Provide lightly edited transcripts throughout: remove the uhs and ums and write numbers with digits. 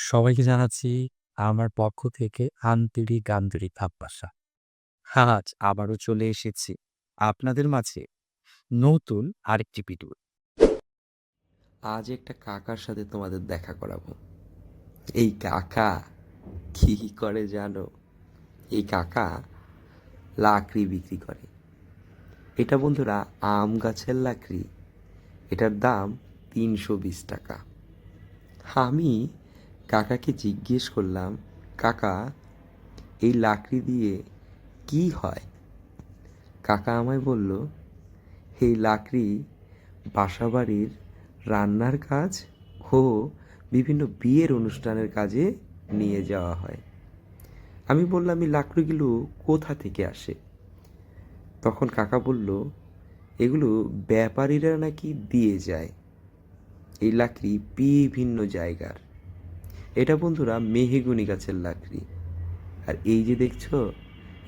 সবাইকে জানাচ্ছি আমার পক্ষ থেকে আন্তরিক ভালোবাসা। আজ আবারও চলে এসেছি আপনাদের মাঝে নতুন আরেকটি ভিডিও। আজ একটা কাকার সাথে তোমাদের দেখা করাবো। এই কাকা কি করে জানো? এই কাকা লাকড়ি বিক্রি করে। এটা বন্ধুরা আম গাছের লাকড়ি। এটার দাম ৩২০ টাকা। আমি কাকাকে জিজ্ঞেস করলাম, কাকা এই লাকড়ি দিয়ে কি হয়? কাকা আমায় বলল, এই লাকড়ি বাসাবাড়ির রান্নার কাজ ও বিভিন্ন বিয়ের অনুষ্ঠানের কাজে নিয়ে যাওয়া হয়। আমি বললাম, এই লাকড়িগুলো কোথা থেকে আসে? তখন কাকা বলল, এগুলো ব্যাপারীরা নাকি দিয়ে যায়। এই লাকড়ি বিভিন্ন জায়গার। এটা বন্ধুরা মেহগনি গাছের লাকড়ি। আর এই যে দেখছো,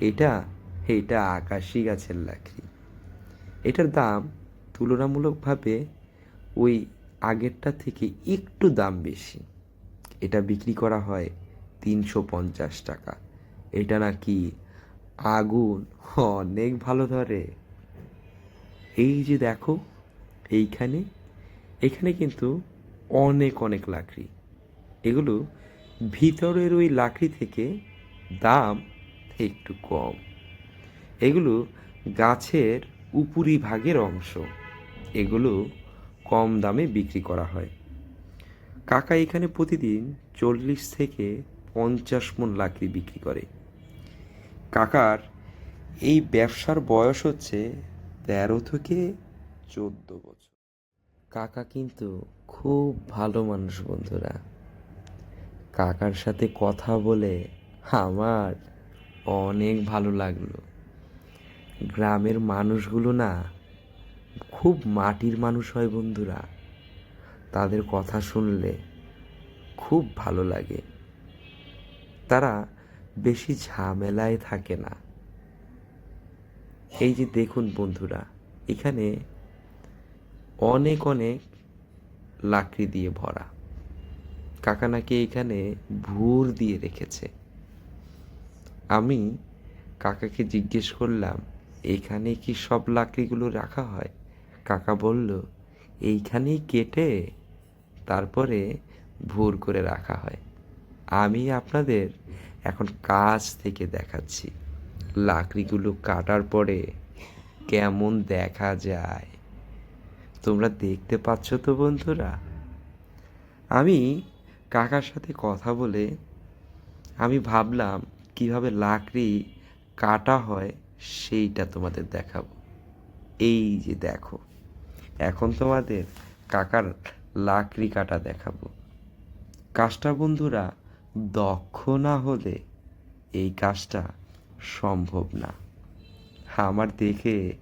এটা এটা আকাশি গাছের লাকড়ি। এটার দাম তুলনামূলকভাবে ওই আগেরটা থেকে একটু দাম বেশি। এটা বিক্রি করা হয় ৩৫০ টাকা। এটা নাকি আগুন অনেক ভালো ধরে। এই যে দেখো, এইখানে এখানে কিন্তু অনেক অনেক লাকড়ি। এগুলো ভিতরের ওই লাকড়ি থেকে দাম একটু কম। এগুলো গাছের উপরি ভাগের অংশ। এগুলো কম দামে বিক্রি করা হয়। কাকা এখানে প্রতিদিন ৪০ থেকে ৫০ মণ লাকড়ি বিক্রি করে। কাকার এই ব্যবসার বয়স হচ্ছে ১৩ থেকে ১৪ বছর। কাকা কিন্তু খুব ভালো মানুষ বন্ধুরা। কাকার সাথে কথা বলে আমার অনেক ভালো লাগলো। গ্রামের মানুষগুলো না খুব মাটির মানুষ হয় বন্ধুরা। তাদের কথা শুনলে খুব ভালো লাগে। তারা বেশি ঝামেলায় থাকে না। এই যে দেখুন বন্ধুরা, এখানে অনেক অনেক লাকড়ি দিয়ে ভরা। কাকা নাকি এখানে ভুর দিয়ে রেখেছে। আমি কাকাকে জিজ্ঞেস করলাম, এখানে কি সব লাকড়িগুলো রাখা হয়? কাকা বলল, এইখানেই কেটে তারপরে ভুর করে রাখা হয়। আমি আপনাদের এখন কাছ থেকে দেখাচ্ছি লাকড়িগুলো কাটার পরে কেমন দেখা যায়। তোমরা দেখতে পাচ্ছ তো বন্ধুরা? আমি কাকার সাথে কথা বলে আমি ভাবলাম কিভাবে লাকড়ি কাটা হয় সেইটা তোমাদের দেখাবো। এই যে দেখো, এখন তোমাদের কাকার লাকড়ি কাটা দেখাবো। কাজটা বন্ধুরা দক্ষ না হলে এই কাজটা সম্ভব না। আমার দেখে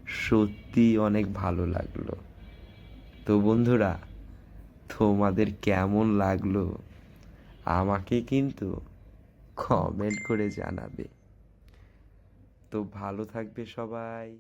সত্যি অনেক ভালো লাগলো। তো বন্ধুরা, তোমাদের কেমন লাগলো আমাকে কিন্তু কমেন্ট করে জানাবে। তো ভালো থাকবে সবাই।